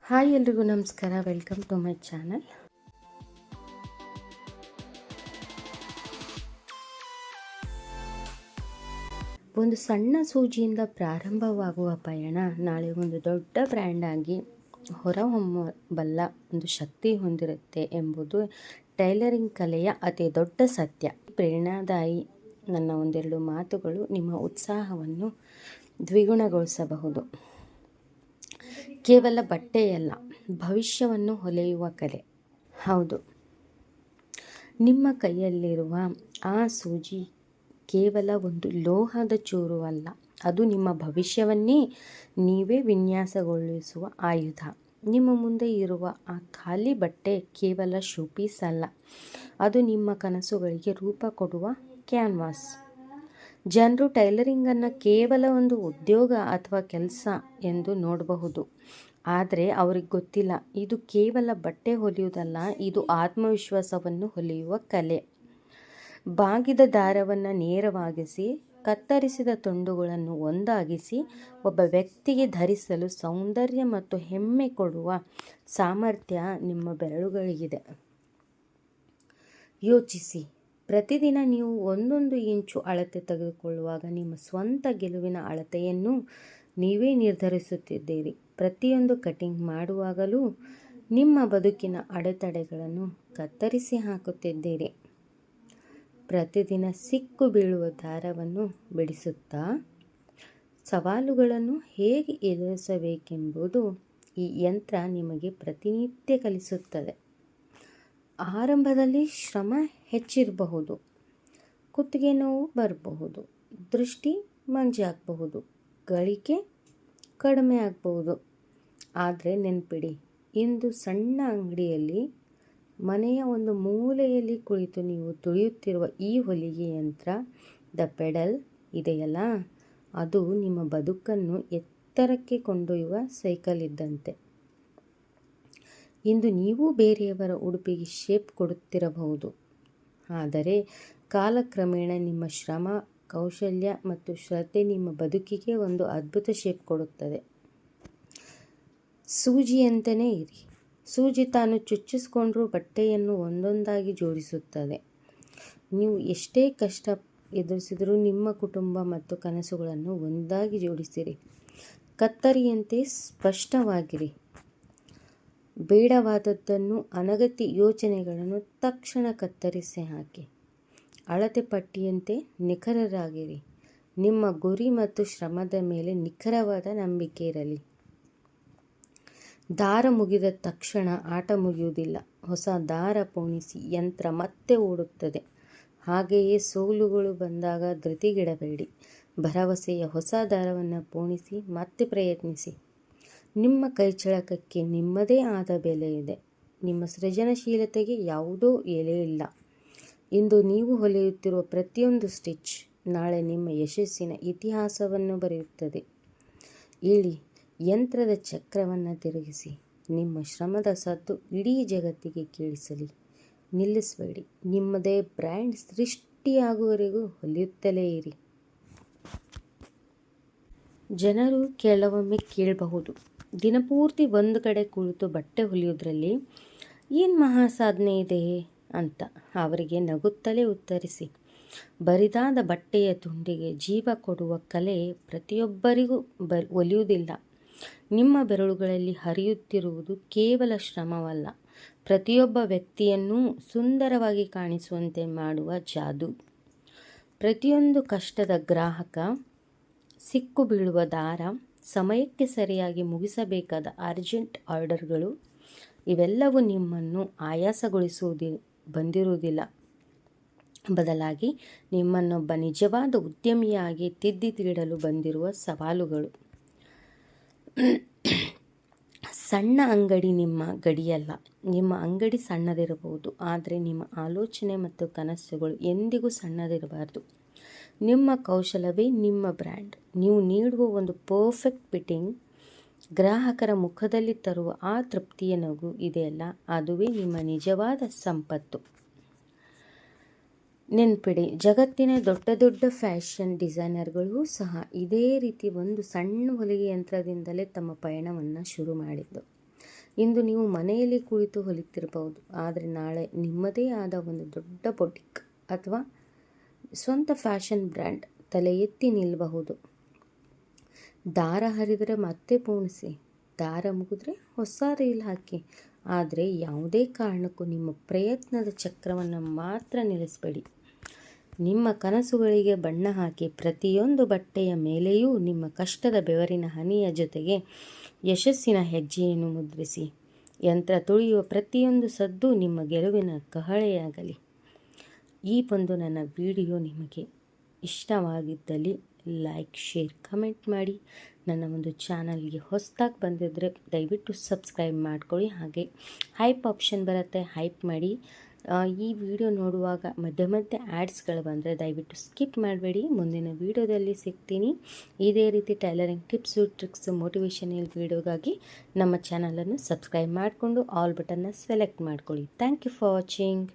Hi ಎಲ್ರಿಗೂ ನಮಸ್ಕಾರ. Welcome to my channel. ಒಂದು ಸಣ್ಣ ಸೂಜಿಯಿಂದ ಪ್ರಾರಂಭವಾಗುವ ಪಯಣ ನಾಳೆ ಒಂದು ದೊಡ್ಡ ಬ್ರ್ಯಾಂಡ್ ಆಗಿ ಹೊರಹೊಮ್ಮಬಲ್ಲ ಒಂದು ಶಕ್ತಿ ಹೊಂದಿರುತ್ತೆ ಎಂಬುದು ಟೈಲರಿಂಗ್ ಕಲೆಯ ಅತಿ ದೊಡ್ಡ ಸತ್ಯ. ಪ್ರೇರಣಾದಾಯಿ ನನ್ನ ಒಂದೆರಡು ಮಾತುಗಳು ನಿಮ್ಮ ಉತ್ಸಾಹವನ್ನು ದ್ವಿಗುಣಗೊಳಿಸಬಹುದು. ಕೇವಲ ಬಟ್ಟೆಯಲ್ಲ, ಭವಿಷ್ಯವನ್ನು ಹೊಲೆಯುವ ಕಲೆ. ಹೌದು, ನಿಮ್ಮ ಕೈಯಲ್ಲಿರುವ ಆ ಸೂಜಿ ಕೇವಲ ಒಂದು ಲೋಹದ ಚೂರು ಅಲ್ಲ, ಅದು ನಿಮ್ಮ ಭವಿಷ್ಯವನ್ನೇ ನೀವೇ ವಿನ್ಯಾಸಗೊಳಿಸುವ ಆಯುಧ. ನಿಮ್ಮ ಮುಂದೆ ಇರುವ ಆ ಖಾಲಿ ಬಟ್ಟೆ ಕೇವಲ ಶೋಪೀಸ್ ಅಲ್ಲ, ಅದು ನಿಮ್ಮ ಕನಸುಗಳಿಗೆ ರೂಪ ಕೊಡುವ ಕ್ಯಾನ್ವಾಸ್. ಜನರು ಟೈಲರಿಂಗನ್ನು ಕೇವಲ ಒಂದು ಉದ್ಯೋಗ ಅಥವಾ ಕೆಲಸ ಎಂದು ನೋಡಬಹುದು, ಆದರೆ ಅವ್ರಿಗೆ ಗೊತ್ತಿಲ್ಲ, ಇದು ಕೇವಲ ಬಟ್ಟೆ ಹೊಲಿಯುವುದಲ್ಲ, ಇದು ಆತ್ಮವಿಶ್ವಾಸವನ್ನು ಹೊಲಿಯುವ ಕಲೆ. ಬಾಗಿದ ದಾರವನ್ನು ನೇರವಾಗಿಸಿ, ಕತ್ತರಿಸಿದ ತುಂಡುಗಳನ್ನು ಒಂದಾಗಿಸಿ ಒಬ್ಬ ವ್ಯಕ್ತಿಗೆ ಧರಿಸಲು ಸೌಂದರ್ಯ ಮತ್ತು ಹೆಮ್ಮೆ ಕೊಡುವ ಸಾಮರ್ಥ್ಯ ನಿಮ್ಮ ಬೆರಳುಗಳಿಗಿದೆ. ಯೋಚಿಸಿ, ಪ್ರತಿದಿನ ನೀವು ಒಂದೊಂದು ಇಂಚು ಅಳತೆ ತೆಗೆದುಕೊಳ್ಳುವಾಗ ನಿಮ್ಮ ಸ್ವಂತ ಗೆಲುವಿನ ಅಳತೆಯನ್ನು ನೀವೇ ನಿರ್ಧರಿಸುತ್ತಿದ್ದೀರಿ. ಪ್ರತಿಯೊಂದು ಕಟಿಂಗ್ ಮಾಡುವಾಗಲೂ ನಿಮ್ಮ ಬದುಕಿನ ಅಡೆತಡೆಗಳನ್ನು ಕತ್ತರಿಸಿ ಹಾಕುತ್ತಿದ್ದೀರಿ. ಪ್ರತಿದಿನ ಸಿಕ್ಕು ಬೀಳುವ ದಾರವನ್ನು ಬಿಡಿಸುತ್ತಾ ಸವಾಲುಗಳನ್ನು ಹೇಗೆ ಎದುರಿಸಬೇಕೆಂಬುದು ಈ ಯಂತ್ರ ನಿಮಗೆ ಪ್ರತಿನಿತ್ಯ ಕಲಿಸುತ್ತದೆ. ಆರಂಭದಲ್ಲಿ ಶ್ರಮ ಹೆಚ್ಚಿರಬಹುದು, ಕುತ್ತಿಗೆ ನೋವು ಬರಬಹುದು, ದೃಷ್ಟಿ ಮಂಜಾಗಬಹುದು, ಗಳಿಕೆ ಕಡಿಮೆ ಆಗಬಹುದು. ಆದರೆ ನೆನಪಿಡಿ, ಇಂದು ಸಣ್ಣ ಅಂಗಡಿಯಲ್ಲಿ ಮನೆಯ ಒಂದು ಮೂಲೆಯಲ್ಲಿ ಕುಳಿತು ನೀವು ತುಳಿಯುತ್ತಿರುವ ಈ ಹೊಲಿಗೆ ಯಂತ್ರ, ದ ಪೆಡಲ್ ಇದೆಯಲ್ಲ, ಅದು ನಿಮ್ಮ ಬದುಕನ್ನು ಎತ್ತರಕ್ಕೆ ಕೊಂಡೊಯ್ಯುವ ಸೈಕಲ್ ಇದ್ದಂತೆ. ಇಂದು ನೀವು ಬೇರೆಯವರ ಉಡುಪಿಗೆ ಶೇಪ್ ಕೊಡುತ್ತಿರಬಹುದು, ಆದರೆ ಕಾಲಕ್ರಮೇಣ ನಿಮ್ಮ ಶ್ರಮ, ಕೌಶಲ್ಯ ಮತ್ತು ಶ್ರದ್ಧೆ ನಿಮ್ಮ ಬದುಕಿಗೆ ಒಂದು ಅದ್ಭುತ ಶೇಪ್ ಕೊಡುತ್ತದೆ. ಸೂಜಿಯಂತೆಯೇ ಇರಿ. ಸೂಜಿ ತಾನು ಚುಚ್ಚಿಸಿಕೊಂಡ್ರೂ ಬಟ್ಟೆಯನ್ನು ಒಂದೊಂದಾಗಿ ಜೋಡಿಸುತ್ತದೆ. ನೀವು ಎಷ್ಟೇ ಕಷ್ಟ ಎದುರಿಸಿದರೂ ನಿಮ್ಮ ಕುಟುಂಬ ಮತ್ತು ಕನಸುಗಳನ್ನು ಒಂದಾಗಿ ಜೋಡಿಸಿರಿ. ಕತ್ತರಿಯಂತೆ ಸ್ಪಷ್ಟವಾಗಿರಿ. ಬೇಡವಾದದ್ದನ್ನು, ಅನಗತ್ಯ ಯೋಚನೆಗಳನ್ನು ತಕ್ಷಣ ಕತ್ತರಿಸಿ ಹಾಕಿ. ಅಳತೆ ಪಟ್ಟಿಯಂತೆ ನಿಖರರಾಗಿರಿ. ನಿಮ್ಮ ಗುರಿ ಮತ್ತು ಶ್ರಮದ ಮೇಲೆ ನಿಖರವಾದ ನಂಬಿಕೆ ಇರಲಿ. ದಾರ ಮುಗಿದ ತಕ್ಷಣ ಆಟ ಮುಗಿಯುವುದಿಲ್ಲ. ಹೊಸ ದಾರ ಪೋಣಿಸಿ ಯಂತ್ರ ಮತ್ತೆ ಓಡುತ್ತದೆ. ಹಾಗೆಯೇ ಸೋಲುಗಳು ಬಂದಾಗ ಧೃತಿಗೆಡಬೇಡಿ. ಭರವಸೆಯ ಹೊಸ ದಾರವನ್ನು ಪೋಣಿಸಿ ಮತ್ತೆ ಪ್ರಯತ್ನಿಸಿ. ನಿಮ್ಮ ಕೈಚಳಕಕ್ಕೆ ನಿಮ್ಮದೇ ಆದ ಬೆಲೆ ಇದೆ. ನಿಮ್ಮ ಸೃಜನಶೀಲತೆಗೆ ಯಾವುದೋ ಎಲೆ ಇಲ್ಲ. ಇಂದು ನೀವು ಹೊಲಿಯುತ್ತಿರುವ ಪ್ರತಿಯೊಂದು ಸ್ಟಿಚ್ ನಾಳೆ ನಿಮ್ಮ ಯಶಸ್ಸಿನ ಇತಿಹಾಸವನ್ನು ಬರೆಯುತ್ತದೆ. ಇಳಿ, ಯಂತ್ರದ ಚಕ್ರವನ್ನು ತಿರುಗಿಸಿ. ನಿಮ್ಮ ಶ್ರಮದ ಸದ್ದು ಇಡೀ ಜಗತ್ತಿಗೆ ಕೇಳಿಸಲಿ. ನಿಲ್ಲಿಸಬೇಡಿ. ನಿಮ್ಮದೇ ಬ್ರ್ಯಾಂಡ್ ಸೃಷ್ಟಿಯಾಗುವವರೆಗೂ ಹೊಲಿಯುತ್ತಲೇ ಇರಿ. ಜನರು ಕೆಲವೊಮ್ಮೆ ಕೇಳಬಹುದು, ದಿನಪೂರ್ತಿ ಒಂದು ಕಡೆ ಕುಳಿತು ಬಟ್ಟೆ ಹೊಲಿಯೋದ್ರಲ್ಲಿ ಏನು ಮಹಾ ಸಾಧನೆ ಇದೆ ಅಂತ. ಅವರಿಗೆ ನಗುತ್ತಲೇ ಉತ್ತರಿಸಿ, ಬರಿದಾದ ಬಟ್ಟೆಯ ತುಂಡಿಗೆ ಜೀವ ಕೊಡುವ ಕಲೆ ಪ್ರತಿಯೊಬ್ಬರಿಗೂ ಒಲಿಯುವುದಿಲ್ಲ. ನಿಮ್ಮ ಬೆರಳುಗಳಲ್ಲಿ ಹರಿಯುತ್ತಿರುವುದು ಕೇವಲ ಶ್ರಮವಲ್ಲ, ಪ್ರತಿಯೊಬ್ಬ ವ್ಯಕ್ತಿಯನ್ನೂ ಸುಂದರವಾಗಿ ಕಾಣಿಸುವಂತೆ ಮಾಡುವ ಜಾದು. ಪ್ರತಿಯೊಂದು ಕಷ್ಟದ ಗ್ರಾಹಕ, ಸಿಕ್ಕು ಬೀಳುವ ದಾರ, ಸಮಯಕ್ಕೆ ಸರಿಯಾಗಿ ಮುಗಿಸಬೇಕಾದ ಅರ್ಜೆಂಟ್ ಆರ್ಡರ್ಗಳು, ಇವೆಲ್ಲವೂ ನಿಮ್ಮನ್ನು ಬಂದಿರುವುದಿಲ್ಲ. ಬದಲಾಗಿ ನಿಮ್ಮನ್ನೊಬ್ಬ ನಿಜವಾದ ಉದ್ಯಮಿಯಾಗಿ ತೀಡಲು ಬಂದಿರುವ ಸವಾಲುಗಳು. ಸಣ್ಣ ಅಂಗಡಿ ನಿಮ್ಮ ಗಡಿಯಲ್ಲ. ನಿಮ್ಮ ಅಂಗಡಿ ಸಣ್ಣದಿರಬಹುದು, ಆದರೆ ನಿಮ್ಮ ಆಲೋಚನೆ ಮತ್ತು ಕನಸುಗಳು ಎಂದಿಗೂ ಸಣ್ಣದಿರಬಾರ್ದು. ನಿಮ್ಮ ಕೌಶಲವೇ ನಿಮ್ಮ ಬ್ರ್ಯಾಂಡ್. ನೀವು ನೀಡುವ ಒಂದು ಪರ್ಫೆಕ್ಟ್ ಫಿಟ್ಟಿಂಗ್ ಗ್ರಾಹಕರ ಮುಖದಲ್ಲಿ ತರುವ ಆ ತೃಪ್ತಿಯ ನಗು ಇದೆಯಲ್ಲ, ಅದುವೇ ನಿಮ್ಮ ನಿಜವಾದ ಸಂಪತ್ತು. ನೆನ್ಪಿಡಿ, ಜಗತ್ತಿನ ದೊಡ್ಡ ದೊಡ್ಡ ಫ್ಯಾಷನ್ ಡಿಸೈನರ್ಗಳು ಸಹ ಇದೇ ರೀತಿ ಒಂದು ಸಣ್ಣ ಹೊಲಿಗೆ ಯಂತ್ರದಿಂದಲೇ ತಮ್ಮ ಪಯಣವನ್ನು ಶುರು ಮಾಡಿದ್ದು. ಇಂದು ನೀವು ಮನೆಯಲ್ಲಿ ಕುಳಿತು ಹೊಲಿತಿರಬಹುದು, ಆದರೆ ನಾಳೆ ನಿಮ್ಮದೇ ಆದ ಒಂದು ದೊಡ್ಡ ಬೊಟಿಕ್ ಅಥವಾ ಸ್ವಂತ ಫ್ಯಾಷನ್ ಬ್ರ್ಯಾಂಡ್ ತಲೆ ಎತ್ತಿ ನಿಲ್ಲಬಹುದು. ದಾರ ಹರಿದರೆ ಮತ್ತೆ ಪೋಣಿಸಿ, ದಾರ ಮುಗಿದ್ರೆ ಹೊಸ ರೀಲ್ ಹಾಕಿ, ಆದರೆ ಯಾವುದೇ ಕಾರಣಕ್ಕೂ ನಿಮ್ಮ ಪ್ರಯತ್ನದ ಚಕ್ರವನ್ನು ಮಾತ್ರ ನಿಲ್ಲಿಸಬೇಡಿ. ನಿಮ್ಮ ಕನಸುಗಳಿಗೆ ಬಣ್ಣ ಹಾಕಿ, ಪ್ರತಿಯೊಂದು ಬಟ್ಟೆಯ ಮೇಲೆಯೂ ನಿಮ್ಮ ಕಷ್ಟದ ಬೆವರಿನ ಹನಿಯ ಜೊತೆಗೆ ಯಶಸ್ಸಿನ ಹೆಜ್ಜೆಯನ್ನು ಮುದ್ರಿಸಿ. ಯಂತ್ರ ತುಳಿಯುವ ಪ್ರತಿಯೊಂದು ಸದ್ದು ನಿಮ್ಮ ಗೆಲುವಿನ ಕಹಳೆಯಾಗಲಿ. ಈ ಒಂದು ನನ್ನ ವಿಡಿಯೋ ನಿಮಗೆ ಇಷ್ಟವಾಗಿದ್ದಲ್ಲಿ ಲೈಕ್, ಶೇರ್, ಕಮೆಂಟ್ ಮಾಡಿ. ನನ್ನ ಒಂದು ಚಾನಲ್ಗೆ ಹೊಸದಾಗಿ ಬಂದಿದ್ದರೆ ದಯವಿಟ್ಟು ಸಬ್ಸ್ಕ್ರೈಬ್ ಮಾಡ್ಕೊಳ್ಳಿ. ಹಾಗೆ ಹೈಪ್ ಆಪ್ಷನ್ ಬರುತ್ತೆ, ಹೈಪ್ ಮಾಡಿ. ಈ ವಿಡಿಯೋ ನೋಡುವಾಗ ಮಧ್ಯೆ ಮಧ್ಯೆ ಆ್ಯಡ್ಸ್ಗಳು ಬಂದರೆ ದಯವಿಟ್ಟು ಸ್ಕಿಪ್ ಮಾಡಬೇಡಿ. ಮುಂದಿನ ವಿಡಿಯೋದಲ್ಲಿ ಸಿಗ್ತೀನಿ. ಇದೇ ರೀತಿ ಟೈಲರಿಂಗ್ ಟಿಪ್ಸು, ಟ್ರಿಕ್ಸು, ಮೋಟಿವೇಶನಲ್ ವಿಡಿಯೋಗಾಗಿ ನಮ್ಮ ಚಾನಲನ್ನು ಸಬ್ಸ್ಕ್ರೈಬ್ ಮಾಡಿಕೊಂಡು ಆಲ್ ಬಟನ್ನ ಸೆಲೆಕ್ಟ್ ಮಾಡ್ಕೊಳ್ಳಿ. Thank you for watching.